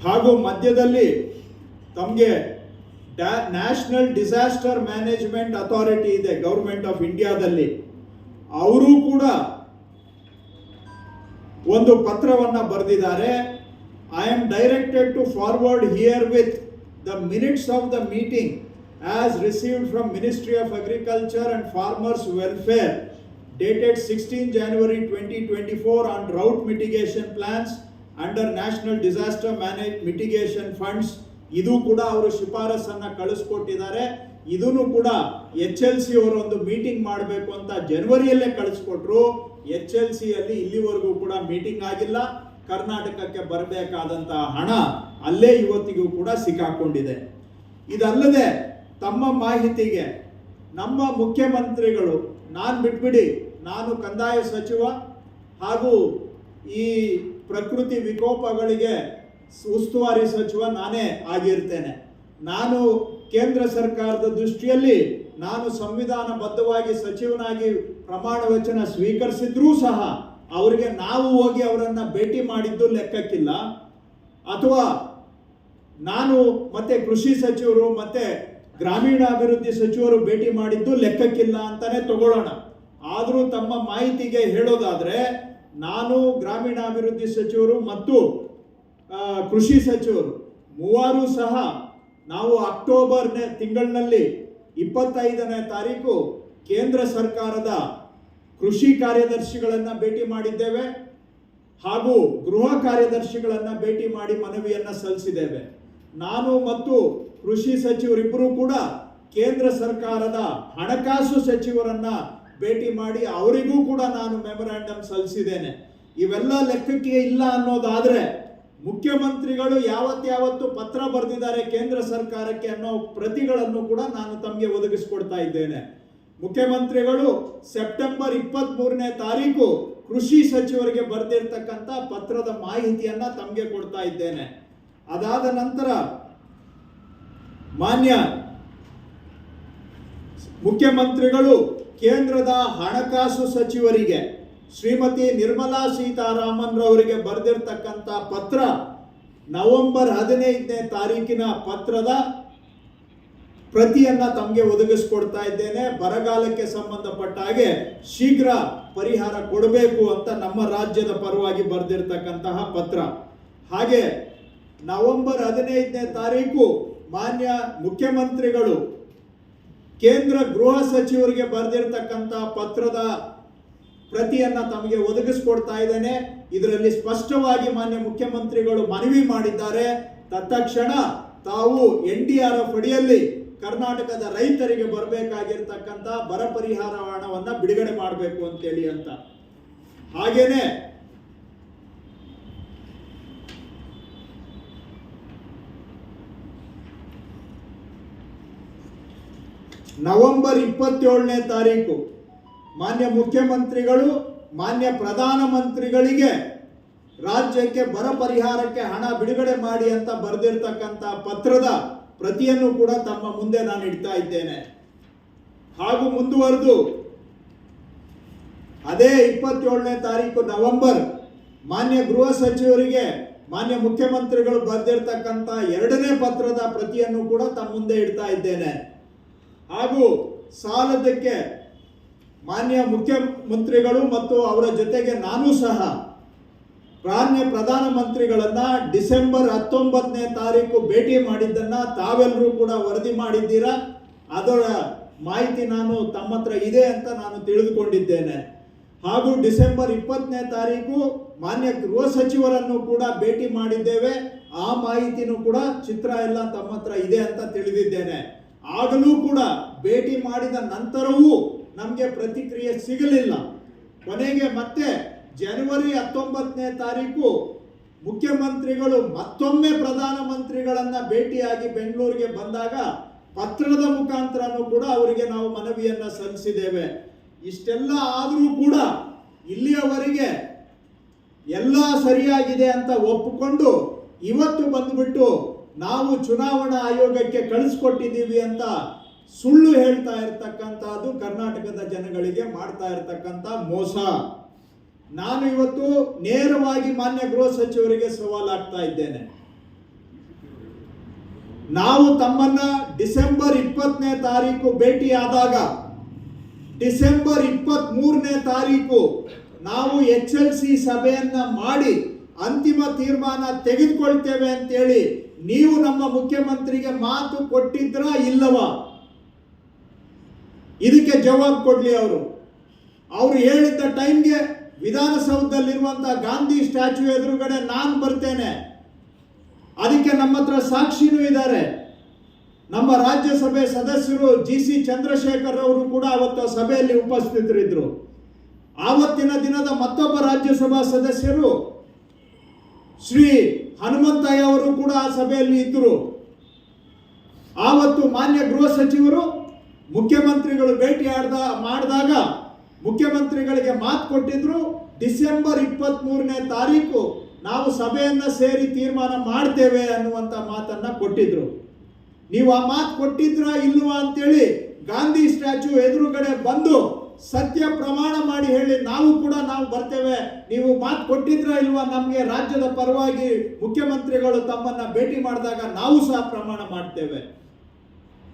ಹಾಗೂ ಮಧ್ಯದಲ್ಲಿ ತಮಗೆ ನ್ಯಾಷನಲ್ ಡಿಸಾಸ್ಟರ್ ಮ್ಯಾನೇಜ್ಮೆಂಟ್ ಅಥಾರಿಟಿ ಇದೆ ಗೌರ್ಮೆಂಟ್ ಆಫ್ ಇಂಡಿಯಾದಲ್ಲಿ, ಅವರು ಕೂಡ ಒಂದು ಪತ್ರವನ್ನು ಬರೆದಿದ್ದಾರೆ. I am directed to forward herewith the minutes of the meeting as received from ministry of agriculture and farmers welfare dated 16 January 2024 on drought mitigation plans under National Disaster Mitigation Funds. ಇದು ಕೂಡ ಅವರು ಶಿಫಾರಸನ್ನ ಕಳಿಸ್ಕೊಟ್ಟಿದ್ದಾರೆ. ಇದನ್ನು ಕೂಡ HLC ಅವರು ಒಂದು meeting ಮಾಡಬೇಕು ಅಂತ ಜನವರಿಯಲ್ಲೇ ಕಳಿಸ್ಕೊಟ್ರು. HLC ಅಲ್ಲಿ ಇಲ್ಲಿವರೆಗೂ ಕೂಡ ಮೀಟಿಂಗ್ ಆಗಿಲ್ಲ. ಕರ್ನಾಟಕಕ್ಕೆ ಬರಬೇಕಾದಂತಹ ಹಣ ಅಲ್ಲೇ ಇವತ್ತಿಗೂ ಕೂಡ ಸಿಕ್ಕಾಕೊಂಡಿದೆ. ಇದಲ್ಲದೆ ತಮ್ಮ ಮಾಹಿತಿಗೆ ನಮ್ಮ ಮುಖ್ಯಮಂತ್ರಿಗಳು, ನಾನು ಬಿಟ್ಬಿಡಿ, ನಾನು ಕಂದಾಯ ಸಚಿವ ಹಾಗೂ ಈ ಪ್ರಕೃತಿ ವಿಕೋಪಗಳಿಗೆ ಉಸ್ತುವಾರಿ ಸಚಿವ ನಾನೇ ಆಗಿರ್ತೇನೆ. ನಾನು ಕೇಂದ್ರ ಸರ್ಕಾರದ ದೃಷ್ಟಿಯಲ್ಲಿ ನಾನು ಸಂವಿಧಾನಬದ್ಧವಾಗಿ ಸಚಿವನಾಗಿ ಪ್ರಮಾಣ ವಚನ ಸ್ವೀಕರಿಸಿದ್ರೂ ಸಹ ಅವರಿಗೆ ನಾವು ಹೋಗಿ ಅವರನ್ನ ಭೇಟಿ ಮಾಡಿದ್ದು ಲೆಕ್ಕಕ್ಕಿಲ್ಲ, ಅಥವಾ ನಾನು ಮತ್ತೆ ಕೃಷಿ ಸಚಿವರು ಮತ್ತೆ ಗ್ರಾಮೀಣಾಭಿವೃದ್ಧಿ ಸಚಿವರು ಭೇಟಿ ಮಾಡಿದ್ದು ಲೆಕ್ಕಕ್ಕಿಲ್ಲ ಅಂತಾನೆ ತಗೊಳ್ಳೋಣ. ಆದರೂ ತಮ್ಮ ಮಾಹಿತಿಗೆ ಹೇಳೋದಾದ್ರೆ, ನಾನು ಗ್ರಾಮೀಣಾಭಿವೃದ್ಧಿ ಸಚಿವರು ಮತ್ತು ಕೃಷಿ ಸಚಿವರು ಮೂವರು ಸಹ ನಾವು ಅಕ್ಟೋಬರ್ ತಿಂಗಳಿನಲ್ಲಿ 25ನೇ ತಾರೀಕು ಕೇಂದ್ರ ಸರ್ಕಾರದ ಕೃಷಿ ಕಾರ್ಯದರ್ಶಿಗಳನ್ನ ಭೇಟಿ ಮಾಡಿದ್ದೇವೆ ಹಾಗೂ ಗೃಹ ಕಾರ್ಯದರ್ಶಿಗಳನ್ನ ಭೇಟಿ ಮಾಡಿ ಮನವಿಯನ್ನ ಸಲ್ಲಿಸಿದ್ದೇವೆ. ನಾನು ಮತ್ತು ಕೃಷಿ ಸಚಿವರಿಬ್ಬರು ಕೂಡ ಕೇಂದ್ರ ಸರ್ಕಾರದ ಹಣಕಾಸು ಸಚಿವರನ್ನ ಭೇಟಿ ಮಾಡಿ ಅವರಿಗೂ ಕೂಡ ನಾನು ಮೆಮೊರಾಂಡಮ್ ಸಲ್ಲಿಸಿದ್ದೇನೆ. ಇವೆಲ್ಲ ಲೆಕ್ಕಕ್ಕೆ ಇಲ್ಲ ಅನ್ನೋದಾದ್ರೆ ಮುಖ್ಯಮಂತ್ರಿಗಳು ಯಾವತ್ತು ಪತ್ರ ಬರೆದಿದ್ದಾರೆ ಕೇಂದ್ರ ಸರ್ಕಾರಕ್ಕೆ ಅನ್ನೋ ಪ್ರತಿಗಳನ್ನು ಕೂಡ ನಾನು ತಮಗೆ ಒದಗಿಸಿಕೊಡ್ತಾ ಇದ್ದೇನೆ. ಮುಖ್ಯಮಂತ್ರಿಗಳು ಸೆಪ್ಟೆಂಬರ್ 23ನೇ ತಾರೀಕು ಕೃಷಿ ಸಚಿವರಿಗೆ ಬರೆದಿರ್ತಕ್ಕಂಥ ಪತ್ರದ ಮಾಹಿತಿಯನ್ನ ತಮಗೆ ಕೊಡ್ತಾ ಇದ್ದೇನೆ. ಅದಾದ ನಂತರ ಮಾನ್ಯ ಮುಖ್ಯಮಂತ್ರಿಗಳು ಕೇಂದ್ರದ ಹಣಕಾಸು ಸಚಿವರಿಗೆ ಶ್ರೀಮತಿ ನಿರ್ಮಲಾ ಸೀತಾರಾಮನ್ ರವರಿಗೆ ಬರೆದಿರ್ತಕ್ಕಂಥ ಪತ್ರ ನವೆಂಬರ್ 15ನೇ ತಾರೀಕಿನ ಪತ್ರದ ಪ್ರತಿಯನ್ನ ತಮಗೆ ಒದಗಿಸಿಕೊಡ್ತಾ ಇದ್ದೇನೆ. ಬರಗಾಲಕ್ಕೆ ಸಂಬಂಧಪಟ್ಟ ಹಾಗೆ ಶೀಘ್ರ ಪರಿಹಾರ ಕೊಡಬೇಕು ಅಂತ ನಮ್ಮ ರಾಜ್ಯದ ಪರವಾಗಿ ಬರೆದಿರ್ತಕ್ಕಂತಹ ಪತ್ರ. ಹಾಗೆ ನವೆಂಬರ್ 15ನೇ ತಾರೀಕು ಮಾನ್ಯ ಮುಖ್ಯಮಂತ್ರಿಗಳು ಕೇಂದ್ರ ಗೃಹ ಸಚಿವರಿಗೆ ಬರೆದಿರ್ತಕ್ಕಂಥ ಪತ್ರದ ಪ್ರತಿಯನ್ನ ತಮಗೆ ಒದಗಿಸಿಕೊಡ್ತಾ ಇದ್ದೇನೆ. ಇದರಲ್ಲಿ ಸ್ಪಷ್ಟವಾಗಿ ಮಾನ್ಯ ಮುಖ್ಯಮಂತ್ರಿಗಳು ಮನವಿ ಮಾಡಿದ್ದಾರೆ, ತತ್ಕ್ಷಣ ತಾವು NDRF ಅಡಿಯಲ್ಲಿ ಕರ್ನಾಟಕದ ರೈತರಿಗೆ ಬರಬೇಕಾಗಿರ್ತಕ್ಕಂಥ ಬರ ಪರಿಹಾರ ಹಣವನ್ನ ಬಿಡುಗಡೆ ಮಾಡಬೇಕು ಅಂತೇಳಿ ಅಂತ. ಹಾಗೇನೆ ನವೆಂಬರ್ 27ನೇ ತಾರೀಕು ಮಾನ್ಯ ಮುಖ್ಯಮಂತ್ರಿಗಳು ಮಾನ್ಯ ಪ್ರಧಾನಮಂತ್ರಿಗಳಿಗೆ ರಾಜ್ಯಕ್ಕೆ ಬರ ಪರಿಹಾರಕ್ಕೆ ಹಣ ಬಿಡುಗಡೆ ಮಾಡಿ ಅಂತ ಬರೆದಿರ್ತಕ್ಕಂಥ ಪತ್ರದ ಪ್ರತಿಯನ್ನು ಕೂಡ ತಮ್ಮ ಮುಂದೆ ನಾನು ಇಡ್ತಾ ಇದ್ದೇನೆ. ಹಾಗೂ ಮುಂದುವರೆದು ಅದೇ 27ನೇ ತಾರೀಕು ನವೆಂಬರ್ ಮಾನ್ಯ ಗೃಹ ಸಚಿವರಿಗೆ ಮಾನ್ಯ ಮುಖ್ಯಮಂತ್ರಿಗಳು ಬರೆದಿರ್ತಕ್ಕಂಥ 2ನೇ ಪತ್ರದ ಪ್ರತಿಯನ್ನು ಕೂಡ ತಮ್ಮ ಮುಂದೆ ಇಡ್ತಾ ಇದ್ದೇನೆ. ಹಾಗೂ ಸಾಲದಕ್ಕೆ ಮಾನ್ಯ ಮುಖ್ಯಮಂತ್ರಿಗಳು ಮತ್ತು ಅವರ ಜೊತೆಗೆ ನಾನು ಸಹ ಮಾನ್ಯ ಪ್ರಧಾನಮಂತ್ರಿಗಳನ್ನ ಡಿಸೆಂಬರ್ 19ನೇ ತಾರೀಕು ಭೇಟಿ ಮಾಡಿದ್ದನ್ನ ತಾವೆಲ್ಲರೂ ಕೂಡ ವರದಿ ಮಾಡಿದ್ದೀರಾ. ಅದರ ಮಾಹಿತಿ ನಾನು ತಮ್ಮ ಹತ್ರ ಇದೆ ಅಂತ ನಾನು ತಿಳಿದುಕೊಂಡಿದ್ದೇನೆ. ಹಾಗೂ ಡಿಸೆಂಬರ್ 20ನೇ ತಾರೀಕು ಮಾನ್ಯ ಗೃಹ ಸಚಿವರನ್ನು ಕೂಡ ಭೇಟಿ ಮಾಡಿದ್ದೇವೆ. ಆ ಮಾಹಿತಿನೂ ಕೂಡ ಚಿತ್ರ ಎಲ್ಲ ತಮ್ಮ ಹತ್ರ ಇದೆ ಅಂತ ತಿಳಿದಿದ್ದೇನೆ. ಆಗಲೂ ಕೂಡ ಭೇಟಿ ಮಾಡಿದ ನಂತರವೂ ನಮಗೆ ಪ್ರತಿಕ್ರಿಯೆ ಸಿಗಲಿಲ್ಲ. ಕೊನೆಗೆ ಮತ್ತೆ ಜನವರಿ 19ನೇ ತಾರೀಕು ಮುಖ್ಯಮಂತ್ರಿಗಳು ಮತ್ತೊಮ್ಮೆ ಪ್ರಧಾನಮಂತ್ರಿಗಳನ್ನ ಭೇಟಿಯಾಗಿ ಬೆಂಗಳೂರಿಗೆ ಬಂದಾಗ ಪತ್ರದ ಮುಖಾಂತರನೂ ಕೂಡ ಅವರಿಗೆ ನಾವು ಮನವಿಯನ್ನ ಸಲ್ಲಿಸಿದ್ದೇವೆ. ಇಷ್ಟೆಲ್ಲ ಆದರೂ ಕೂಡ ಇಲ್ಲಿಯವರೆಗೆ ಎಲ್ಲ ಸರಿಯಾಗಿದೆ ಅಂತ ಒಪ್ಪಿಕೊಂಡು ಇವತ್ತು ಬಂದ್ಬಿಟ್ಟು ನಾವು ಚುನಾವಣಾ ಆಯೋಗಕ್ಕೆ ಕಳಿಸ್ಕೊಟ್ಟಿದ್ದೀವಿ ಅಂತ ಸುಳ್ಳು ಹೇಳ್ತಾ ಇರ್ತಕ್ಕಂಥದ್ದು ಕರ್ನಾಟಕದ ಜನಗಳಿಗೆ ಮಾಡ್ತಾ ಇರ್ತಕ್ಕಂಥ ಮೋಸ. ನಾನು ಇವತ್ತು ನೇರವಾಗಿ ಮಾನ್ಯ ಗೃಹ ಸಚಿವರಿಗೆ ಸವಾಲಾಗ್ತಾ ಇದ್ದೇನೆ. ನಾವು ತಮ್ಮನ್ನ ಡಿಸೆಂಬರ್ 20ನೇ ತಾರೀಕು ಭೇಟಿಯಾದಾಗ ಡಿಸೆಂಬರ್ 23ನೇ ತಾರೀಕು ನಾವು HLC ಸಭೆಯನ್ನ ಮಾಡಿ ಅಂತಿಮ ತೀರ್ಮಾನ ತೆಗೆದುಕೊಳ್ತೇವೆ ಅಂತೇಳಿ ನೀವು ನಮ್ಮ ಮುಖ್ಯಮಂತ್ರಿಗೆ ಮಾತು ಕೊಟ್ಟಿದ್ರಾ ಇಲ್ಲವಾ? ಇದಕ್ಕೆ ಜವಾಬ್ ಕೊಡ್ಲಿ ಅವರು. ಅವರು ಹೇಳಿದ್ದ ಟೈಮ್ಗೆ ವಿಧಾನಸೌಧದಲ್ಲಿರುವಂತಹ ಗಾಂಧಿ ಸ್ಟ್ಯಾಚ್ಯೂ ಎದುರುಗಡೆ ನಾನು ಬರ್ತೇನೆ, ಅದಕ್ಕೆ ನಮ್ಮ ಹತ್ರ ಸಾಕ್ಷಿನೂ ಇದ್ದಾರೆ. ನಮ್ಮ ರಾಜ್ಯಸಭೆ ಸದಸ್ಯರು GC ಚಂದ್ರಶೇಖರ್ ಅವರು ಕೂಡ ಅವತ್ತು ಸಭೆಯಲ್ಲಿ ಉಪಸ್ಥಿತರಿದ್ದರು. ಆವತ್ತಿನ ದಿನದ ಮತ್ತೊಬ್ಬ ರಾಜ್ಯಸಭಾ ಸದಸ್ಯರು ಶ್ರೀ ಹನುಮಂತಯ್ಯ ಅವರು ಕೂಡ ಆ ಸಭೆಯಲ್ಲಿ ಇದ್ದರು. ಆವತ್ತು ಮಾನ್ಯ ಗೃಹ ಸಚಿವರು ಮುಖ್ಯಮಂತ್ರಿಗಳು ಭೇಟಿ ಮಾಡಿದಾಗ ಮುಖ್ಯಮಂತ್ರಿಗಳಿಗೆ ಮಾತು ಕೊಟ್ಟಿದ್ರು, ಡಿಸೆಂಬರ್ 23ನೇ ತಾರೀಕು ನಾವು ಸಭೆಯನ್ನ ಸೇರಿ ತೀರ್ಮಾನ ಮಾಡ್ತೇವೆ ಅನ್ನುವಂಥ ಮಾತನ್ನ ಕೊಟ್ಟಿದ್ರು. ನೀವು ಆ ಮಾತು ಕೊಟ್ಟಿದ್ರಾ ಇಲ್ವಾ ಅಂತೇಳಿ ಗಾಂಧಿ ಸ್ಟ್ಯಾಚ್ಯೂ ಎದುರುಗಡೆ ಬಂದು ಸತ್ಯ ಪ್ರಮಾಣ ಮಾಡಿ ಹೇಳಿ, ನಾವು ಬರ್ತೇವೆ, ನೀವು ಮಾತು ಕೊಟ್ಟಿದ್ರಾ ಇಲ್ವಾ, ನಮಗೆ ರಾಜ್ಯದ ಪರವಾಗಿ ಮುಖ್ಯಮಂತ್ರಿಗಳು ತಮ್ಮನ್ನ ಭೇಟಿ ಮಾಡಿದಾಗ ನಾವು ಸಹ ಪ್ರಮಾಣ ಮಾಡ್ತೇವೆ.